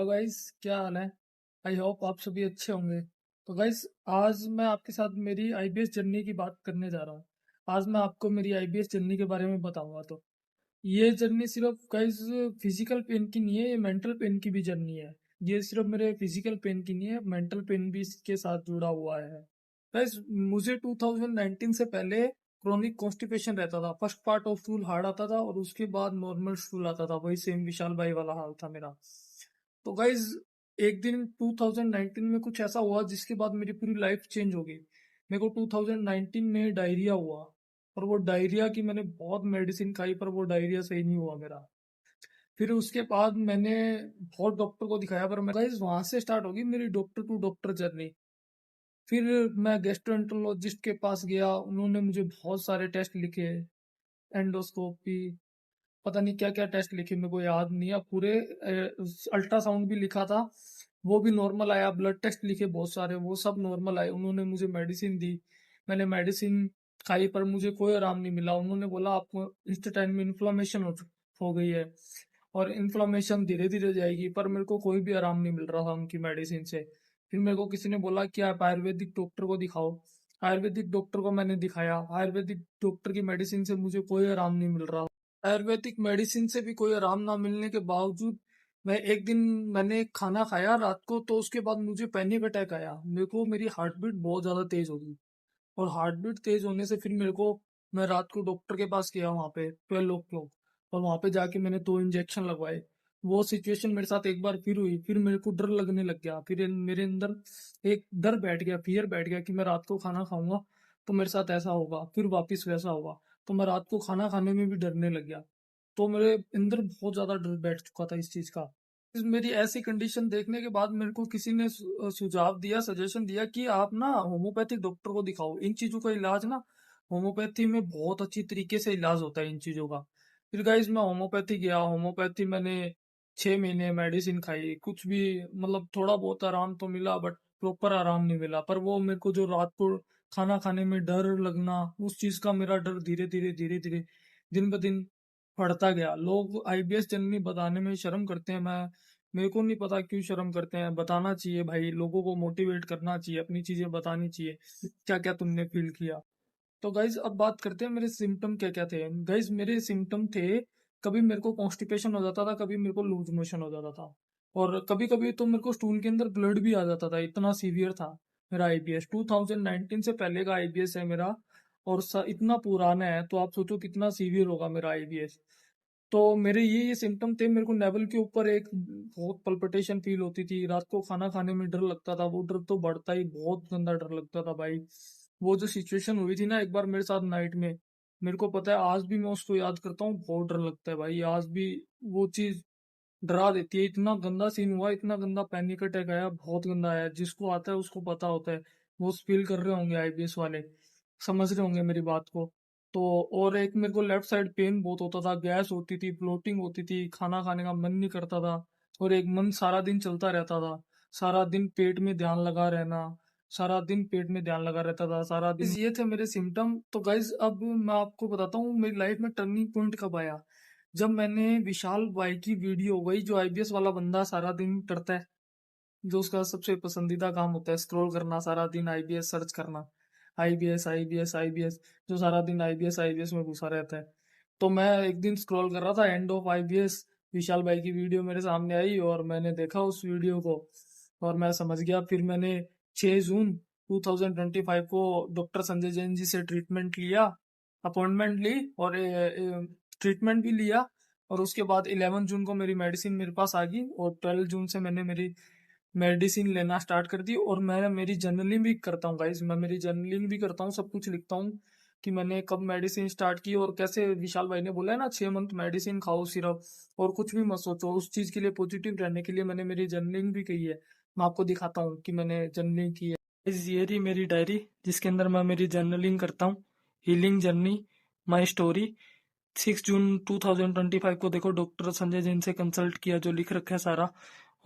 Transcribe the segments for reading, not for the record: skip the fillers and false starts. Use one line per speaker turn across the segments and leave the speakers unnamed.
Hello guys, क्या हाल है। I hope आप सभी अच्छे होंगे। तो गाइस, आज मैं आपके साथ मेरी आईबीएस जर्नी की बात करने जा रहा हूँ। आज मैं आपको मेरी आईबीएस जर्नी के बारे में बताऊंगा। तो ये जर्नी सिर्फ गाइस फिजिकल पेन की नहीं है, ये मेंटल पेन की भी जर्नी है। ये सिर्फ मेरे फिजिकल पेन की नहीं है, मेंटल पेन भी इसके साथ जुड़ा हुआ है। गाइस, मुझे 2019 से पहले क्रोनिक कॉन्स्टिपेशन रहता था। First part of stool hard आता था और उसके बाद नॉर्मल स्टूल आता था। वही सेम विशाल भाई वाला हाल था मेरा। तो गाइज, एक दिन 2019 में कुछ ऐसा हुआ जिसके बाद मेरी पूरी लाइफ चेंज हो गई। मेरे को 2019 में डायरिया हुआ और वो डायरिया की मैंने बहुत मेडिसिन खाई, पर वो डायरिया सही नहीं हुआ मेरा। फिर उसके बाद मैंने बहुत डॉक्टर को दिखाया, पर मैं गाइज वहां से स्टार्ट होगी मेरी डॉक्टर टू डॉक्टर जर्नी। फिर मैं गेस्ट्रोएंटरोलॉजिस्ट के पास गया, उन्होंने मुझे बहुत सारे टेस्ट लिखे। एंडोस्कोपी, पता नहीं क्या क्या टेस्ट लिखे, मेरे को याद नहीं है पूरे। अल्ट्रासाउंड भी लिखा था, वो भी नॉर्मल आया। ब्लड टेस्ट लिखे बहुत सारे, वो सब नॉर्मल आए। उन्होंने मुझे मेडिसिन दी, मैंने मेडिसिन खाई, पर मुझे कोई आराम नहीं मिला। उन्होंने बोला आपको इंस्टेंट में इन्फ्लामेशन हो गई है और इन्फ्लामेशन धीरे धीरे जाएगी, पर मेरे को कोई भी आराम नहीं मिल रहा था उनकी मेडिसिन से। फिर मेरे को किसी ने बोला कि आप आयुर्वेदिक डॉक्टर को दिखाओ। आयुर्वेदिक डॉक्टर को मैंने दिखाया, आयुर्वेदिक डॉक्टर की मेडिसिन से मुझे कोई आराम नहीं मिल रहा। आयुर्वेदिक मेडिसिन से भी कोई आराम ना मिलने के बावजूद मैं एक दिन मैंने खाना खाया रात को, तो उसके बाद मुझे पैनिक अटैक आया। मेरे को मेरी हार्ट बीट बहुत ज़्यादा तेज हो गई और हार्ट बीट तेज होने से फिर मेरे को, मैं रात को डॉक्टर के पास गया वहाँ पे 12 o'clock, और वहाँ पे जाके मैंने 2 इंजेक्शन लगवाए। वो सिचुएशन मेरे साथ एक बार फिर हुई, फिर मेरे को डर लगने लग गया। फिर मेरे अंदर एक डर बैठ गया, फियर बैठ गया कि मैं रात को खाना खाऊंगा तो मेरे साथ ऐसा होगा, फिर वापस वैसा होगा। तो मैं रात को खाना खाने में भी डरने लग गया। तो मेरे अंदर बहुत ज़्यादा डर बैठ चुका था इस चीज़ का। मेरी ऐसी कंडीशन देखने के बाद मेरे को किसी ने सुझाव दिया, सजेशन दिया कि आप ना होम्योपैथिक डॉक्टर को दिखाओ। इन चीजों का इलाज ना होम्योपैथी में बहुत अच्छी तरीके से इलाज होता है इन चीजों का। फिर गाइस, मैं होम्योपैथी गया। होम्योपैथी मैंने 6 महीने मेडिसिन खाई, कुछ भी मतलब थोड़ा बहुत आराम तो मिला, बट प्रॉपर आराम नहीं मिला। पर वो मेरे को जो रात को खाना खाने में डर लगना, उस चीज का मेरा डर धीरे धीरे धीरे धीरे दिन ब दिन बढ़ता गया। लोग आईबीएस जनरली बताने में शर्म करते हैं। मैं मेरे को नहीं पता क्यों शर्म करते हैं। बताना चाहिए भाई, लोगों को मोटिवेट करना चाहिए, अपनी चीजें बतानी चाहिए, क्या क्या तुमने फील किया। तो गाइज, अब बात करते हैं मेरे सिम्टम क्या क्या थे। गाइज, मेरे सिम्टम थे, कभी मेरे को कॉन्स्टिपेशन हो जाता था, कभी मेरे को लूज मोशन हो जाता था, और कभी कभी तो मेरे को स्टूल के अंदर ब्लड भी आ जाता था। इतना सीवियर था मेरा आईबीएस। 2019 से पहले का आईबीएस है मेरा, और इतना पुराना है, तो आप सोचो कितना सीवियर होगा मेरा आईबीएस। तो मेरे ये सिम्टम थे। मेरे को नेवल के ऊपर एक बहुत पल्पिटेशन फील होती थी। रात को खाना खाने में डर लगता था, वो डर तो बढ़ता ही, बहुत गंदा डर लगता था भाई। वो जो सिचुएशन हुई थी ना एक बार मेरे साथ नाइट में, मेरे को पता है, आज भी मैं उसको याद करता हूँ, बहुत डर लगता है भाई। आज भी वो चीज डरा देती है। इतना गंदा सीन हुआ, इतना गंदा पैनिक अटैक आया, बहुत गंदा आया। जिसको आता है उसको पता होता है, वो फील कर रहे होंगे आईबीएस वाले, समझ रहे होंगे मेरी बात को। तो और एक मेरे को लेफ्ट साइड पेन बहुत होता था, गैस होती थी, ब्लोटिंग होती थी, खाना खाने का मन नहीं करता था, और एक मन सारा दिन चलता रहता था। सारा दिन पेट में ध्यान लगा रहना, सारा दिन पेट में ध्यान लगा रहता था सारा दिन। ये थे मेरे सिम्टम। तो गाइज, अब मैं आपको बताता हूँ मेरी लाइफ में टर्निंग पॉइंट कब आया। जब मैंने विशाल भाई की वीडियो, वही जो आईबीएस वाला बंदा सारा दिन करता है, जो उसका सबसे पसंदीदा काम होता है स्क्रॉल करना, सारा दिन आईबीएस सर्च करना, आईबीएस आईबीएस आईबीएस, जो सारा दिन आईबीएस आईबीएस में घुसा रहता है। तो मैं एक दिन स्क्रॉल कर रहा था, एंड ऑफ आईबीएस विशाल भाई की वीडियो मेरे सामने आई, और मैंने देखा उस वीडियो को और मैं समझ गया। फिर मैंने 6 जून 2025 को डॉक्टर संजय जैन जी से ट्रीटमेंट लिया, अपॉइंटमेंट ली, और ट्रीटमेंट भी लिया। और उसके बाद 11 जून को मेरी मेडिसिन मेरे पास आ गई, और 12 जून से मैंने मेरी मेडिसिन लेना स्टार्ट कर दी। और मैं मेरी जर्नलिंग भी करता हूँ गाइज, मैं मेरी जर्नलिंग भी करता हूँ, सब कुछ लिखता हूँ कि मैंने कब मेडिसिन स्टार्ट की, और कैसे विशाल भाई ने बोला है ना 6 मंथ मेडिसिन खाओ सिर्फ, और कुछ भी मत सोचो। उस चीज के लिए, पॉजिटिव रहने के लिए मैंने मेरी जर्नलिंग भी की है। मैं आपको दिखाता हूँ कि मैंने जर्नलिंग की है। Guys, ये रही मेरी डायरी, जिसके अंदर मैं मेरी जर्नलिंग करता हूँ। Healing journey, my story. 6 जून 2025 को देखो, डॉक्टर संजय जैन से कंसल्ट किया, जो लिख रखा है सारा।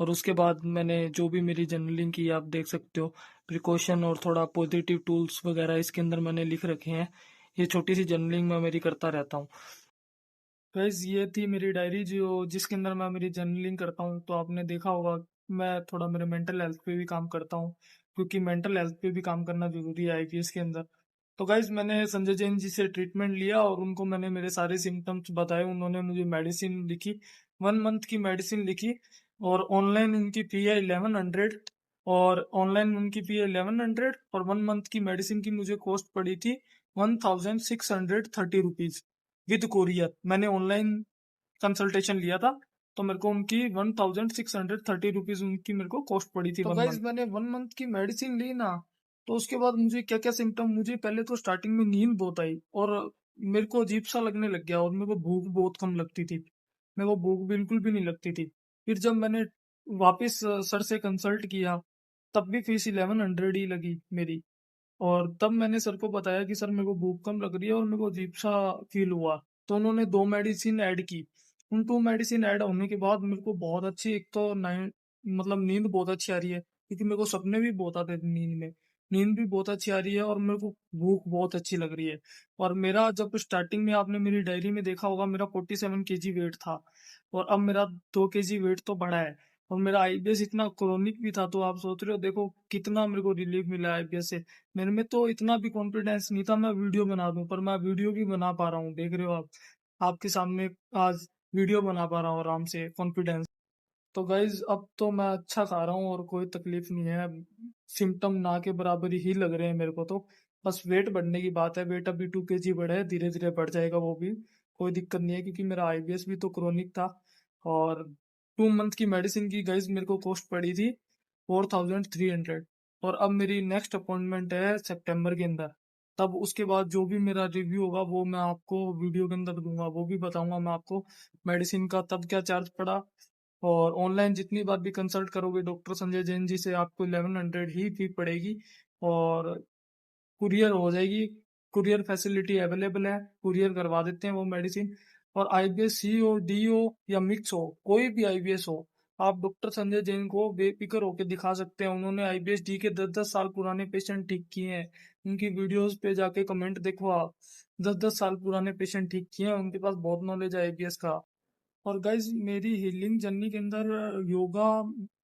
और उसके बाद मैंने जो भी मेरी जर्नलिंग की आप देख सकते हो, प्रिकॉशन और थोड़ा पॉजिटिव टूल्स वगैरह इसके अंदर मैंने लिख रखे हैं। ये छोटी सी जर्नलिंग मैं मेरी करता रहता हूँ। गाइस ये थी मेरी डायरी जो जिसके अंदर मैं मेरी जर्नलिंग करता हूँ। तो आपने देखा होगा मैं थोड़ा मेरे मेंटल हेल्थ पे भी काम करता हूँ, क्योंकि मेंटल हेल्थ पे भी काम करना जरूरी है आईपीएस के अंदर। तो गाइस मैंने संजय जैन जी से ट्रीटमेंट लिया और उनको मैंने मेरे सारे सिम्टम्स बताए। उन्होंने मुझे मेडिसिन लिखी, 1 मंथ की मेडिसिन लिखी। और ऑनलाइन उनकी फी है 1100, और ऑनलाइन उनकी फी है 1100, और 1 मंथ की मेडिसिन की मुझे कॉस्ट पड़ी थी 1630 रुपीज विद कोरियर। मैंने ऑनलाइन कंसल्टेशन लिया था, तो मेरे को उनकी 1630 रुपीज उनकी मेरे को कॉस्ट पड़ी थी। तो
वन
गाइज
मंथ
मैंने 1 मंथ की मेडिसिन ली ना, तो उसके बाद मुझे क्या क्या सिम्टम, मुझे पहले तो स्टार्टिंग में नींद बहुत आई, और मेरे को अजीब सा लगने लग गया, और मेरे को भूख बहुत कम लगती थी। मेरे को भूख बिल्कुल भी नहीं लगती थी। फिर जब मैंने वापस सर से कंसल्ट किया, तब भी फीस 1100 ही लगी मेरी। और तब मैंने सर को बताया कि सर मेरे को भूख कम लग रही है और मेरे को अजीब सा फील हुआ। तो उन्होंने 2 मेडिसिन ऐड की। उन 2 मेडिसिन ऐड होने के बाद मेरे को बहुत अच्छी, एक तो नाइन मतलब नींद बहुत अच्छी आ रही है, क्योंकि मेरे को सपने भी बहुत आते थे नींद में। नींद भी बहुत अच्छी आ रही है और मेरे को भूख बहुत अच्छी लग रही है। और मेरा जब स्टार्टिंग में आपने मेरी डायरी में देखा होगा, मेरा 47 kg वेट था, और अब मेरा 2 kg वेट तो बढ़ा है। और मेरा आईबीएस इतना क्रोनिक भी था, तो आप सोच रहे हो देखो कितना मेरे को रिलीफ मिला है आईबीएस से। मेरे में तो इतना भी कॉन्फिडेंस नहीं था मैं वीडियो बना दूं, पर मैं वीडियो भी बना पा रहा हूँ, देख रहे हो आप। आपके सामने आज वीडियो बना पा रहा हूँ आराम से, कॉन्फिडेंस। तो गाइज अब तो मैं अच्छा खा रहा हूँ और कोई तकलीफ नहीं है। सिम्टम ना के बराबर ही लग रहे हैं मेरे को तो। बस वेट बढ़ने की बात है, वेट अभी 2 kg बढ़ा है, धीरे धीरे बढ़ जाएगा वो भी। कोई दिक्कत नहीं है, क्योंकि मेरा आईबीएस भी तो क्रोनिक था। और 2 मंथ की मेडिसिन की गाइज मेरे को कॉस्ट पड़ी थी 4300। और अब मेरी नेक्स्ट अपॉइंटमेंट है सितंबर के अंदर। तब उसके बाद जो भी मेरा रिव्यू होगा वो मैं आपको वीडियो के अंदर दूंगा, वो भी बताऊंगा मैं आपको मेडिसिन का तब क्या चार्ज पड़ा। और ऑनलाइन जितनी बार भी कंसल्ट करोगे डॉक्टर संजय जैन जी से, आपको 1100 ही फी पड़ेगी। और कुरियर हो जाएगी, कुरियर फैसिलिटी अवेलेबल है, कुरियर करवा देते हैं वो मेडिसिन। और आईबीएस सी हो, डी हो या मिक्स हो, कोई भी आईबीएस हो, आप डॉक्टर संजय जैन को बेफिक्र होकर दिखा सकते हैं। उन्होंने आईबीएस डी के 10-10 साल पुराने पेशेंट ठीक किए हैं। उनकी वीडियोस पे जाके कमेंट देखो आप, 10-10 साल पुराने पेशेंट ठीक किए हैं। उनके पास बहुत नॉलेज है आईबीएस का। और गाइज मेरी हीलिंग जर्नी के अंदर योगा,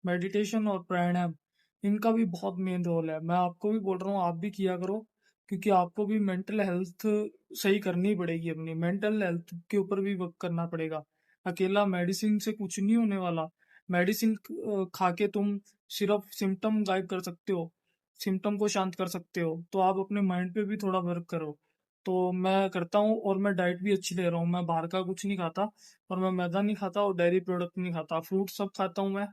मेडिटेशन और प्राणायाम, इनका भी बहुत मेन रोल है। मैं आपको भी बोल रहा हूँ, आप भी किया करो, क्योंकि आपको भी मेंटल हेल्थ सही करनी पड़ेगी। अपनी मेंटल हेल्थ के ऊपर भी वर्क करना पड़ेगा। अकेला मेडिसिन से कुछ नहीं होने वाला। मेडिसिन खा के तुम सिर्फ सिम्टम गायब कर सकते हो, सिम्टम को शांत कर सकते हो, तो आप अपने माइंड पे भी थोड़ा वर्क करो। तो मैं करता हूँ, और मैं डाइट भी अच्छी ले रहा हूँ। मैं बाहर का कुछ नहीं खाता, और मैं मैदा नहीं खाता और डेयरी प्रोडक्ट नहीं खाता, फ्रूट सब खाता हूँ मैं।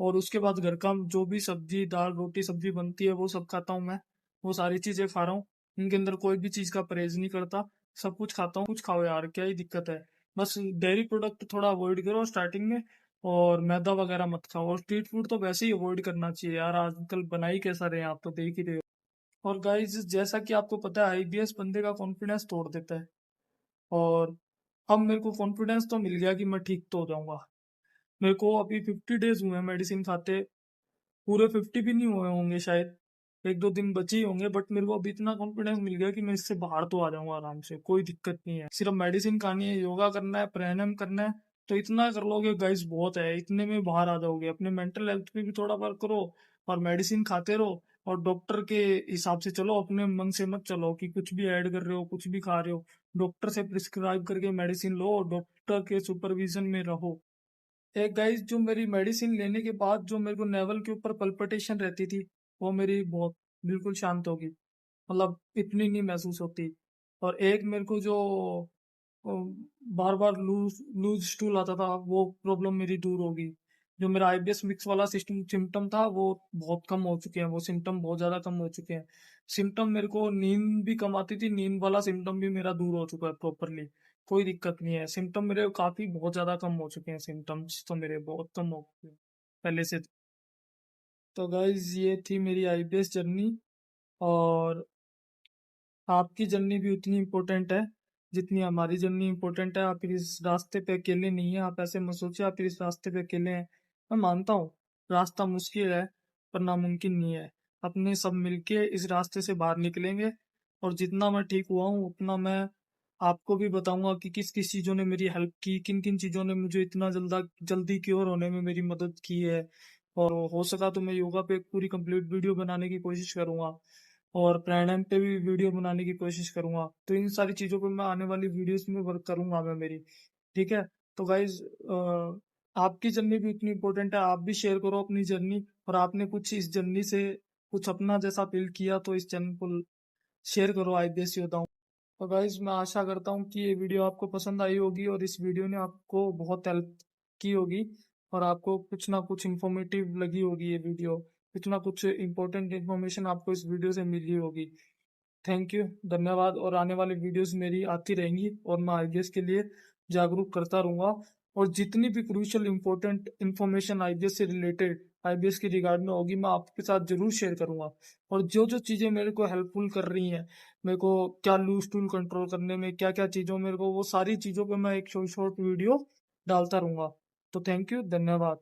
और उसके बाद घर का जो भी सब्जी दाल रोटी सब्जी बनती है वो सब खाता हूँ मैं। वो सारी चीजें खा रहा हूँ, इनके अंदर कोई भी चीज का परहेज नहीं करता। सब कुछ खाता हूँ। कुछ खाओ यार, क्या ही दिक्कत है। बस डेयरी प्रोडक्ट थोड़ा अवॉइड करो स्टार्टिंग में, और मैदा वगैरह मत खाओ। और स्ट्रीट फूड तो वैसे ही अवॉइड करना चाहिए यार, आजकल बना ही कैसा रहे हैं, आप तो देख ही रहे हो। और गाइस जैसा कि आपको पता है, आईबीएस बंदे का कॉन्फिडेंस तोड़ देता है। और अब मेरे को कॉन्फिडेंस तो मिल गया कि मैं ठीक तो हो जाऊंगा। मेरे को अभी 50 डेज हुए हैं मेडिसिन खाते, पूरे 50 भी नहीं हुए होंगे शायद, 1-2 दिन बचे ही होंगे। बट मेरे को अभी इतना कॉन्फिडेंस मिल गया कि मैं इससे बाहर तो आ जाऊंगा आराम से, कोई दिक्कत नहीं है। सिर्फ मेडिसिन खानी है, योगा करना है, प्राणायाम करना है, तो इतना कर लोगे गाइस बहुत है, इतने में बाहर आ जाओगे। अपने मेंटल हेल्थ पे भी थोड़ा वर्क करो, और मेडिसिन खाते रहो। और डॉक्टर के हिसाब से चलो, अपने मन से मत चलो कि कुछ भी ऐड कर रहे हो, कुछ भी खा रहे हो। डॉक्टर से प्रिस्क्राइब करके मेडिसिन लो, और डॉक्टर के सुपरविजन में रहो। एक गाइस जो मेरी मेडिसिन लेने के बाद जो मेरे को नेवल के ऊपर पल्पिटेशन रहती थी, वो मेरी बहुत बिल्कुल शांत होगी। मतलब इतनी नहीं महसूस होती। और एक मेरे को जो बार बार लूज लूज स्टूल आता था, वो प्रॉब्लम मेरी दूर होगी। जो मेरा आईबीएस मिक्स वाला सिस्टम सिम्टम था, वो बहुत कम हो चुके हैं, वो सिम्टम बहुत ज्यादा कम हो चुके हैं। सिम्टम मेरे को नींद भी कम आती थी, नींद वाला सिम्टम भी मेरा दूर हो चुका है प्रॉपरली। कोई दिक्कत नहीं है, सिम्टम मेरे काफी बहुत ज्यादा कम हो चुके हैं, सिम्टम्स तो मेरे बहुत कम हो चुके हैं पहले से। तो गाइज ये थी मेरी आईबीएस जर्नी। और आपकी जर्नी भी उतनी इम्पोर्टेंट है जितनी हमारी जर्नी इम्पोर्टेंट है। आप फिर इस रास्ते पे अकेले नहीं है, आप ऐसे मत सोचिए आप फिर इस रास्ते पे अकेले हैं। मैं मानता हूँ रास्ता मुश्किल है, पर नामुमकिन नहीं है। अपने सब मिलके इस रास्ते से बाहर निकलेंगे। और जितना मैं ठीक हुआ हूँ उतना मैं आपको भी बताऊंगा कि किस किस चीज़ों ने मेरी हेल्प की, किन किन चीज़ों ने मुझे इतना जल्दी क्योर होने में मेरी मदद की है। और हो सका तो मैं योगा पे एक पूरी कंप्लीट वीडियो बनाने की कोशिश करूंगा, और प्राणायाम पे भी वीडियो बनाने की कोशिश करूंगा। तो इन सारी चीज़ों पे मैं आने वाली वीडियोस में वर्क करूंगा मैं मेरी। ठीक है। तो गाइज, आपकी जर्नी भी इतनी इंपॉर्टेंट है, आप भी शेयर करो अपनी जर्नी। और आपने कुछ इस जर्नी से कुछ अपना जैसा फील किया तो इस चैनल को शेयर करो आईपीएस योद्धाओं। तो गाइज, मैं आशा करता हूँ कि ये वीडियो आपको पसंद आई होगी और इस वीडियो ने आपको बहुत हेल्प की होगी, और आपको कुछ ना कुछ इंफॉर्मेटिव लगी होगी ये वीडियो। कुछ ना कुछ इंपॉर्टेंट इन्फॉर्मेशन आपको इस वीडियो से मिली होगी। थैंक यू, धन्यवाद। और आने वाली वीडियोस मेरी आती रहेंगी और मैं आईबीएस के लिए जागरूक करता रहूंगा। और जितनी भी क्रूशियल इंपॉर्टेंट इन्फॉर्मेशन आईबीएस से रिलेटेड, आईबीएस की रिगार्ड में होगी, मैं आपके साथ जरूर शेयर करूंगा। और जो जो चीज़ें मेरे को हेल्पफुल कर रही हैं, मेरे को क्या लूज टूल कंट्रोल करने में क्या क्या चीज़ों मेरे को, वो सारी चीज़ों पे मैं एक शॉर्ट शॉर्ट वीडियो डालता रहूंगा। तो थैंक यू, धन्यवाद।